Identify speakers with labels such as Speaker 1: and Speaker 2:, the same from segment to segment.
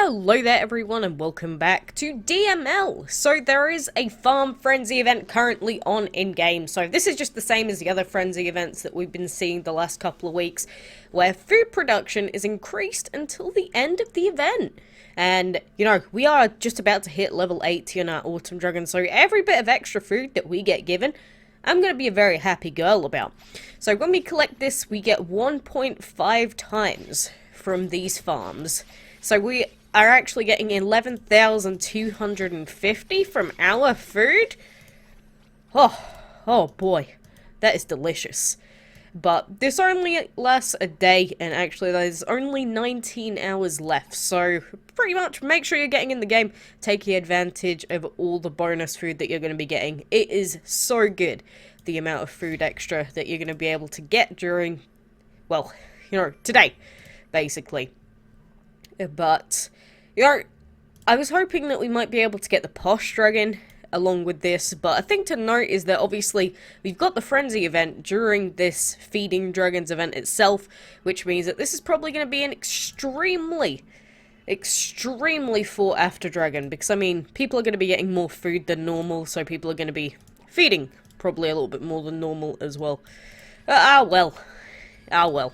Speaker 1: Hello there everyone and welcome back to DML. So there is a farm frenzy event currently on in-game. So this is just the same as the other frenzy events that we've been seeing the last couple of weeks, where food production is increased until the end of the event. And, you know, we are just about to hit level 80 on our autumn dragon, so every bit of extra food that we get given, I'm going to be a very happy girl about. So when we collect this, we get 1.5 times from these farms. So we are actually getting 11,250 from our food. Oh boy, that is delicious. But this only lasts a day, and actually there's only 19 hours left. So pretty much make sure you're getting in the game, taking advantage of all the bonus food that you're going to be getting. It is so good, the amount of food extra that you're going to be able to get during, well, you know, today, basically. But, you know, I was hoping that we might be able to get the Posh dragon along with this, but a thing to note is that obviously we've got the frenzy event during this feeding dragons event itself, which means that this is probably going to be an extremely fought after dragon, because I mean, people are going to be getting more food than normal, so people are going to be feeding probably a little bit more than normal as well. Well.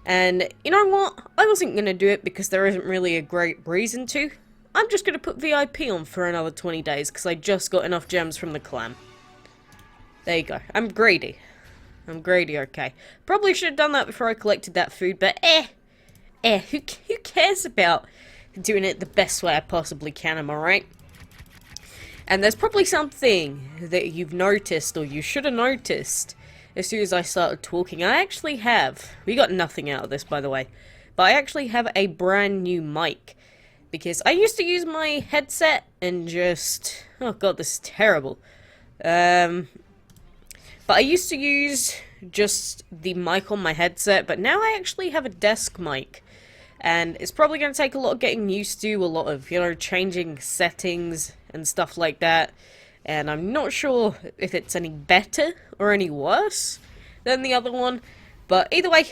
Speaker 1: And, you know what? I wasn't going to do it because there isn't really a great reason to. I'm just going to put VIP on for another 20 days because I just got enough gems from the clan. There you go. I'm greedy. Okay. Probably should have done that before I collected that food, but who cares about doing it the best way I possibly can, am I right? And there's probably something that you've noticed, or you should have noticed, as soon as I started talking. We got nothing out of this, by the way, but I actually have a brand new mic, because I used to use my headset and just, oh god, this is terrible, but I used to use just the mic on my headset, but now I actually have a desk mic, and it's probably going to take a lot of getting used to, a lot of, you know, changing settings and stuff like that. And I'm not sure if it's any better or any worse than the other one. But either way,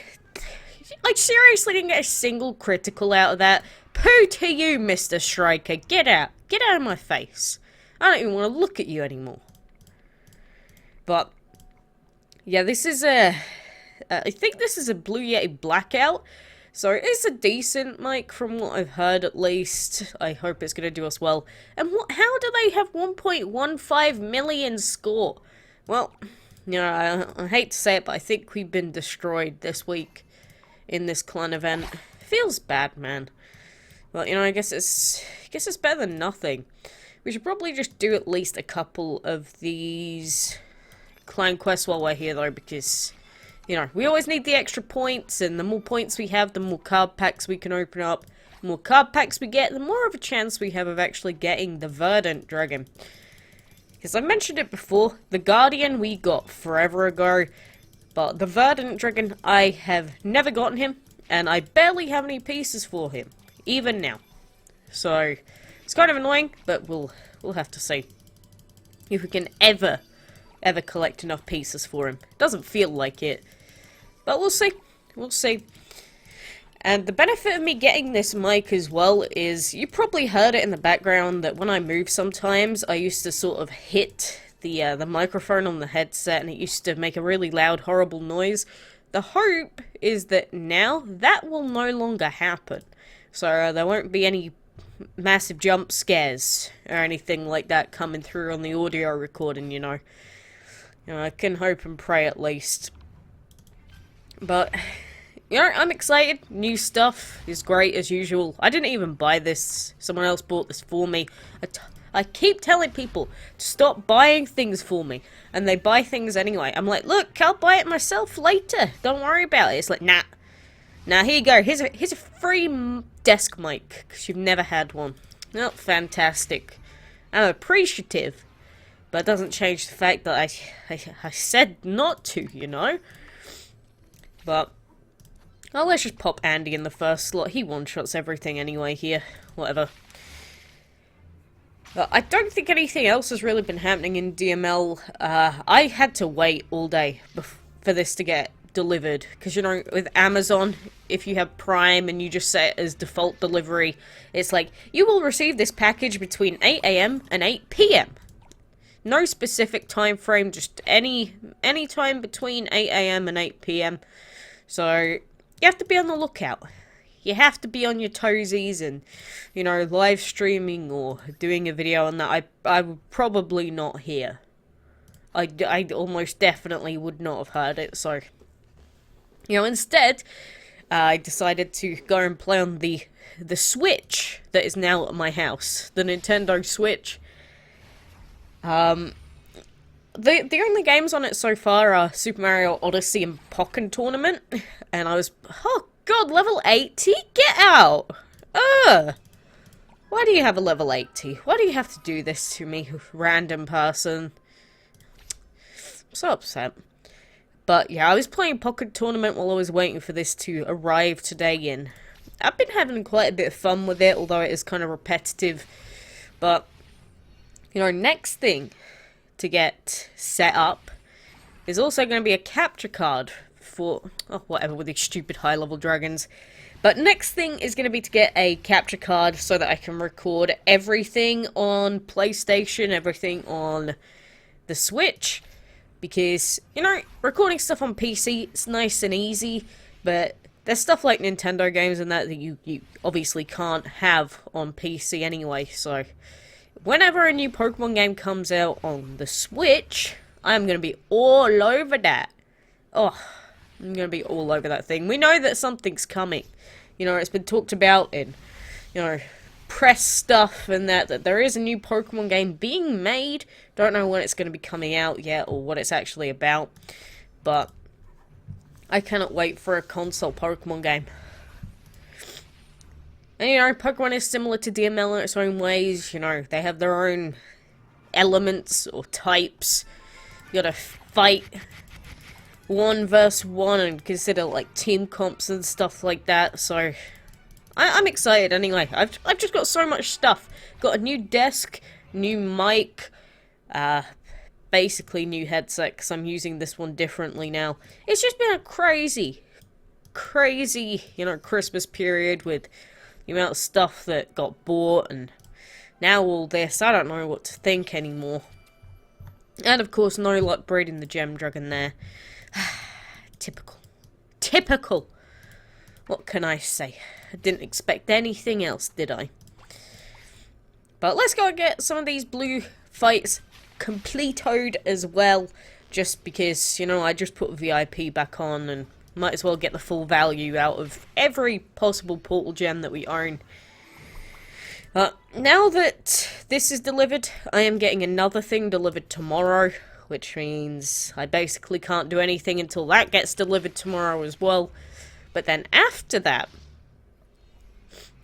Speaker 1: I seriously didn't get a single critical out of that. Pooh to you, Mr. Striker. Get out. Get out of my face. I don't even want to look at you anymore. But, yeah, this is I think this is a Blue Yeti blackout. So it's a decent mic from what I've heard, at least. I hope it's going to do us well. And how do they have 1.15 million score? Well, you know, I hate to say it, but I think we've been destroyed this week in this clan event. Feels bad, man. Well, you know, I guess it's better than nothing. We should probably just do at least a couple of these clan quests while we're here, though, because, you know, we always need the extra points, and the more points we have, the more card packs we can open up. The more card packs we get, the more of a chance we have of actually getting the verdant dragon. Because I mentioned it before, the Guardian we got forever ago, but the verdant dragon, I have never gotten him, and I barely have any pieces for him, even now. So, it's kind of annoying, but we'll have to see if we can ever collect enough pieces for him. Doesn't feel like it, but we'll see. We'll see. And the benefit of me getting this mic as well is, you probably heard it in the background, that when I move sometimes, I used to sort of hit the microphone on the headset, and it used to make a really loud, horrible noise. The hope is that now that will no longer happen. So there won't be any massive jump scares or anything like that coming through on the audio recording, you know. You know, I can hope and pray at least. But, you know, I'm excited. New stuff is great as usual. I didn't even buy this. Someone else bought this for me. I keep telling people to stop buying things for me, and they buy things anyway. I'm like, look, I'll buy it myself later. Don't worry about it. It's like, nah. Now, here you go. Here's a free desk mic, because you've never had one. Oh, fantastic. I'm appreciative. But it doesn't change the fact that I said not to, you know? But, oh, let's just pop Andy in the first slot. He one-shots everything anyway here. Whatever. But I don't think anything else has really been happening in DML. I had to wait all day for this to get delivered. Because, you know, with Amazon, if you have Prime and you just set it as default delivery, it's like, you will receive this package between 8 AM and 8 PM. No specific time frame, just any time between 8 AM and 8 PM. So, you have to be on the lookout. You have to be on your toesies and, you know, live streaming or doing a video on that. I would probably not hear. I almost definitely would not have heard it, so... You know, instead, I decided to go and play on the Switch that is now at my house. The Nintendo Switch. The only games on it so far are Super Mario Odyssey and Pokken Tournament. And I was... Oh, God, level 80? Get out! Ugh! Why do you have a level 80? Why do you have to do this to me, random person? I'm so upset. But yeah, I was playing Pocket Tournament while I was waiting for this to arrive today, and I've been having quite a bit of fun with it, although it is kind of repetitive. But, you know, next thing to get set up is also going to be a capture card for, oh, whatever, with these stupid high-level dragons. But next thing is going to be to get a capture card so that I can record everything on PlayStation, everything on the Switch. Because, you know, recording stuff on PC, it's nice and easy, but there's stuff like Nintendo games and that you obviously can't have on PC anyway, so whenever a new Pokemon game comes out on the Switch, I'm going to be all over that. Oh, I'm going to be all over that thing. We know that something's coming. You know, it's been talked about in, you know, press stuff and that there is a new Pokemon game being made. Don't know when it's going to be coming out yet or what it's actually about, but I cannot wait for a console Pokemon game. And you know, Pokemon is similar to DML in its own ways. You know, they have their own elements or types. You gotta fight 1 versus 1 and consider like team comps and stuff like that, so I'm excited anyway. I've just got so much stuff. Got a new desk, new mic, basically new headset because I'm using this one differently now. It's just been a crazy, you know, Christmas period with the amount of stuff that got bought and now all this. I don't know what to think anymore. And of course, no luck breeding the gem dragon there. Typical. Typical. What can I say? I didn't expect anything else, did I? But let's go and get some of these blue fights completoed as well. Just because, you know, I just put VIP back on and might as well get the full value out of every possible portal gem that we own. Now that this is delivered, I am getting another thing delivered tomorrow. Which means I basically can't do anything until that gets delivered tomorrow as well. But then after that,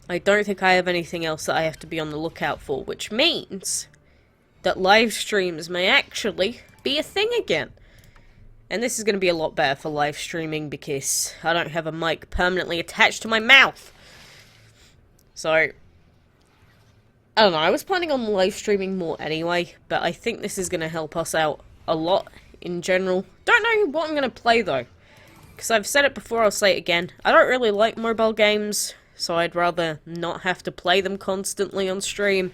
Speaker 1: I don't think I have anything else that I have to be on the lookout for, which means that live streams may actually be a thing again. And this is going to be a lot better for live streaming because I don't have a mic permanently attached to my mouth. So, I don't know, I was planning on live streaming more anyway, but I think this is going to help us out a lot in general. Don't know what I'm going to play though. Because I've said it before, I'll say it again. I don't really like mobile games, so I'd rather not have to play them constantly on stream.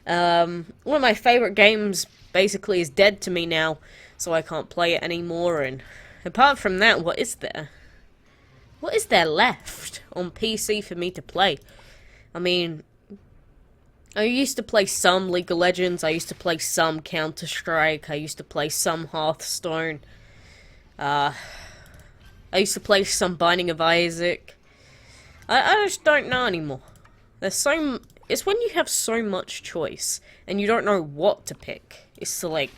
Speaker 1: One of my favourite games basically is dead to me now, so I can't play it anymore, and apart from that, what is there? What is there left on PC for me to play? I mean, I used to play some League of Legends, I used to play some Counter-Strike, I used to play some Hearthstone, I used to play some Binding of Isaac. I just don't know anymore. It's when you have so much choice, and you don't know what to pick. It's like,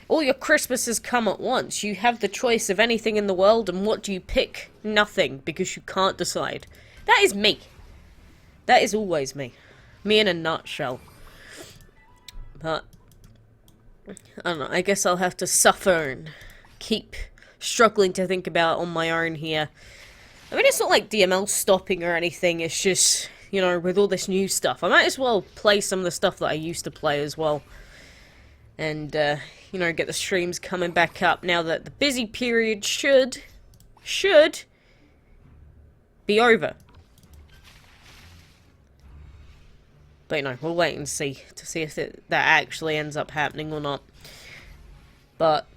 Speaker 1: all your Christmases come at once. You have the choice of anything in the world, and what do you pick? Nothing, because you can't decide. That is me. That is always me. Me in a nutshell. But, I don't know, I guess I'll have to suffer and keep struggling to think about it on my own here. I mean, it's not like DML stopping or anything, it's just, you know, with all this new stuff, I might as well play some of the stuff that I used to play as well. And, you know, get the streams coming back up now that the busy period should should be over. But you know, we'll wait and see to see if that actually ends up happening or not. But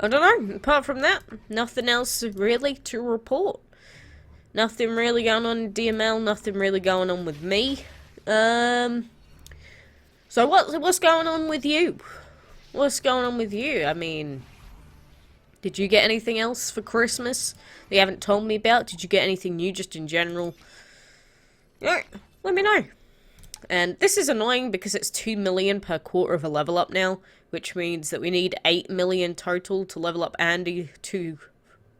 Speaker 1: I don't know. Apart from that, nothing else really to report. Nothing really going on in DML. Nothing really going on with me. So what's going on with you? What's going on with you? I mean, did you get anything else for Christmas that you haven't told me about? Did you get anything new just in general? Yeah, let me know. And this is annoying because it's 2 million per quarter of a level up now, which means that we need 8 million total to level up Andy to,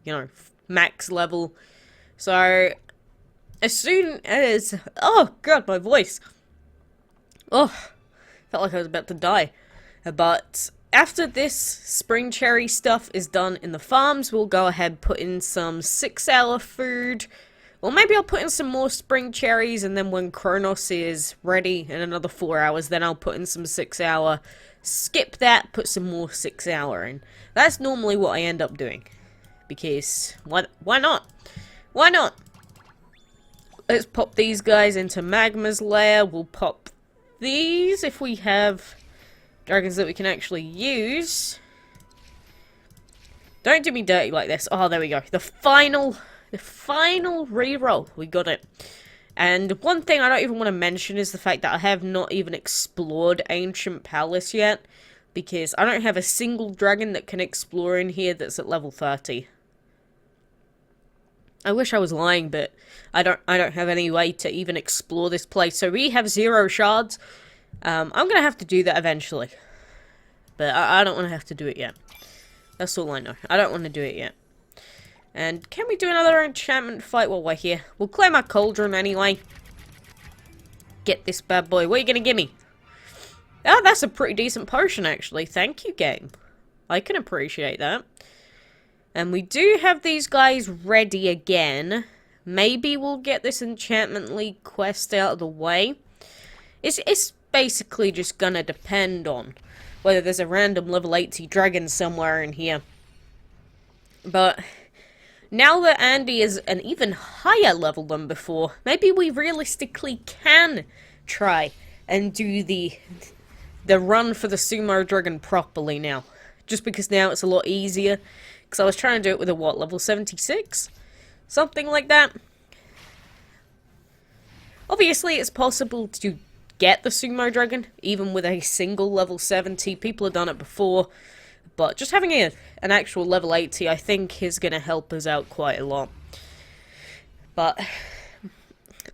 Speaker 1: you know, max level. So, as soon as... Oh, God, my voice. Oh, felt like I was about to die. But after this spring cherry stuff is done in the farms, we'll go ahead and put in some 6-hour food. Or maybe I'll put in some more spring cherries, and then when Kronos is ready in another 4 hours, then I'll put in some 6-hour. Skip that, put some more 6-hour in. That's normally what I end up doing. Because, why not? Why not? Let's pop these guys into Magma's lair. We'll pop these if we have dragons that we can actually use. Don't do me dirty like this. Oh, there we go. The final reroll. We got it. And one thing I don't even want to mention is the fact that I have not even explored Ancient Palace yet. Because I don't have a single dragon that can explore in here that's at level 30. I wish I was lying, but I don't have any way to even explore this place. So we have 0 shards. I'm going to have to do that eventually. But I don't want to have to do it yet. That's all I know. I don't want to do it yet. And can we do another enchantment fight while we're here? We'll claim our cauldron anyway. Get this bad boy. What are you going to give me? Oh, that's a pretty decent potion, actually. Thank you, game. I can appreciate that. And we do have these guys ready again. Maybe we'll get this Enchantment League quest out of the way. It's basically just gonna depend on whether there's a random level 80 dragon somewhere in here. But now that Andy is an even higher level than before, maybe we realistically can try and do the run for the sumo dragon properly now. Just because now it's a lot easier. Because I was trying to do it with a, what, level 76? Something like that. Obviously, it's possible to get the sumo dragon, even with a single level 70. People have done it before. But just having an actual level 80, I think, is going to help us out quite a lot. But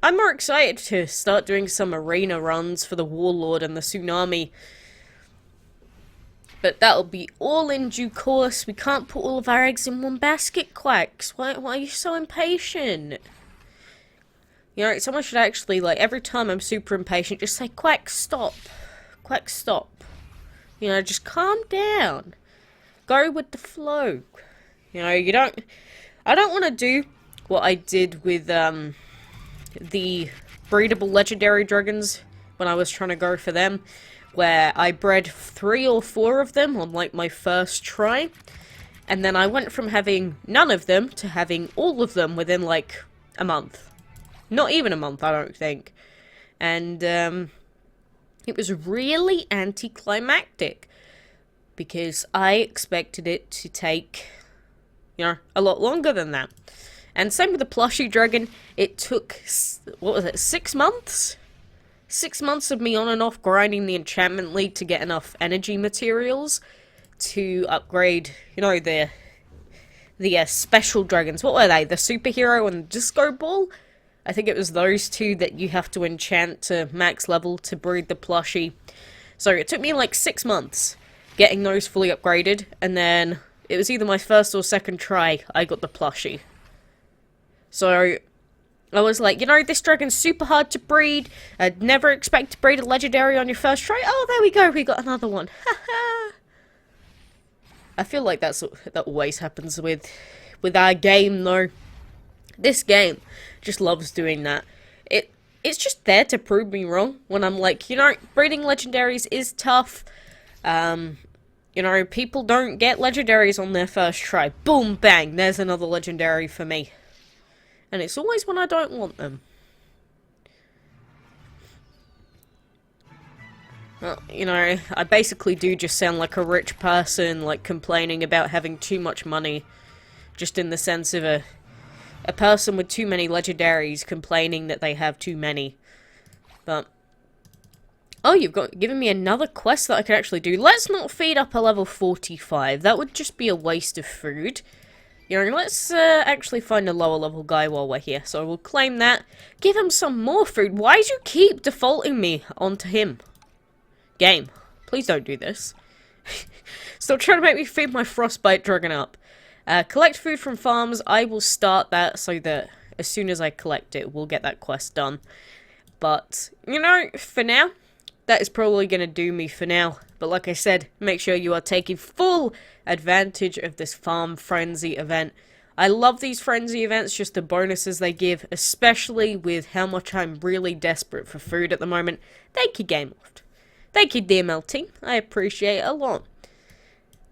Speaker 1: I'm more excited to start doing some arena runs for the Warlord and the Tsunami. But that'll be all in due course. We can't put all of our eggs in one basket, Quacks. Why are you so impatient? You know, someone should actually, like, every time I'm super impatient, just say, Quacks, stop. Quacks, stop. You know, just calm down. Go with the flow. You know, I don't want to do what I did with, the breedable legendary dragons when I was trying to go for them. Where I bred 3 or 4 of them on, like, my first try. And then I went from having none of them to having all of them within, like, a month. Not even a month, I don't think. And, it was really anticlimactic. Because I expected it to take, you know, a lot longer than that. And same with the plushie dragon. It took, what was it, 6 months? 6 months of me on and off grinding the Enchantment League to get enough energy materials to upgrade, you know, the special dragons. What were they? The Superhero and the Disco Ball? I think it was those two that you have to enchant to max level to breed the plushie. So it took me like 6 months getting those fully upgraded, and then it was either my first or second try I got the plushie. So I was like, you know, this dragon's super hard to breed. I'd never expect to breed a legendary on your first try. Oh, there we go, we got another one. Haha. I feel like that always happens with our game, though. This game just loves doing that. It's just there to prove me wrong when I'm like, you know, breeding legendaries is tough. You know, people don't get legendaries on their first try. Boom, bang, there's another legendary for me. And it's always when I don't want them. Well, you know, I basically do just sound like a rich person, like complaining about having too much money. Just in the sense of a person with too many legendaries complaining that they have too many. But oh, you've given me another quest that I could actually do. Let's not feed up a level 45. That would just be a waste of food. You know, let's actually find a lower level guy while we're here. So we'll claim that. Give him some more food. Why do you keep defaulting me onto him? Game, please don't do this. Still trying to make me feed my frostbite dragon up. Collect food from farms. I will start that so that as soon as I collect it, we'll get that quest done. But, you know, for now, that is probably going to do me for now. But like I said, make sure you are taking full advantage of this Farm Frenzy event. I love these Frenzy events, just the bonuses they give, especially with how much I'm really desperate for food at the moment. Thank you, GameLoft. Thank you, DML team. I appreciate it a lot.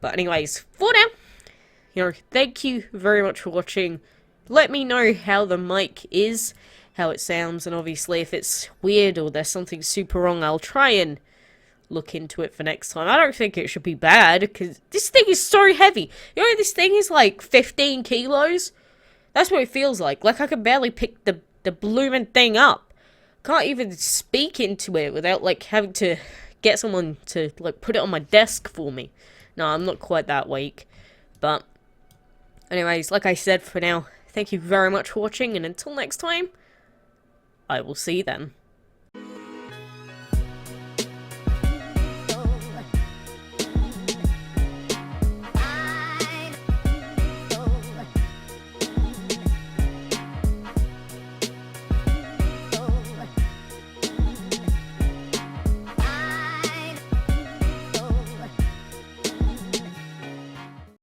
Speaker 1: But anyways, for now, you know, thank you very much for watching. Let me know how the mic is, how it sounds, and obviously if it's weird or there's something super wrong, I'll try and look into it for next time. I don't think it should be bad, because this thing is so heavy. You know, this thing is like 15 kilos? That's what it feels like. Like I can barely pick the blooming thing up. Can't even speak into it without like having to get someone to like put it on my desk for me. No, I'm not quite that weak. But anyways, like I said, for now, thank you very much for watching, and until next time, I will see you then.